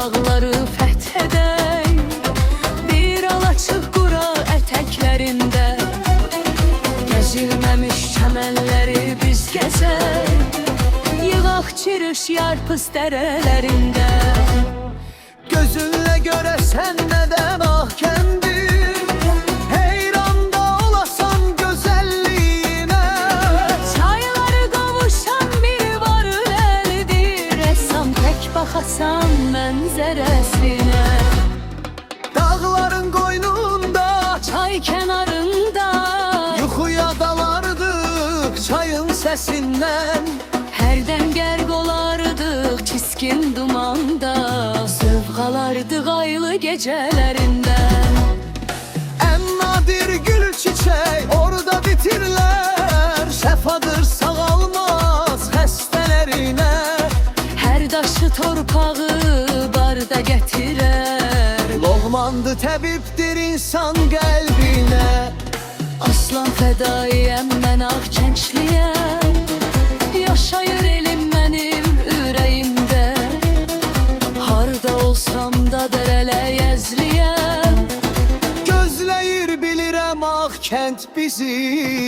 dağları fethedək, bir alaçıq qura ətəklərində, gəzilməmiş çəmənləri biz gəzək, yığaq çiriş yarpız dərələrində. Gözünlə görəsən nədən ah kəndir, heyranda olasan gözəlliyinə. Çayları qavuşan bir varır əldir, rəssam tək baxasan mənzərəsinə. Dağların qoynunda, Çay kənarında yuxuya dalardıq çayın səsindən. hərdən qərq olardıq çiskin dumanda, zövq alardıq aylı gecələrində. Ən nadir gül çiçək orada bitirlər, şəfadır sağalmaz xəstələrinə. Hər daşı torpağı barda gətirər, Loğmandı təbibdir insan qəlbinə. aslan fədaiyəm mən ağ gəncliyəm, yaşayır elim mənim ürəyimdə. Harda olsam da dərələ əzliyəm, Gözləyir bilirəm ağ kənd bizi.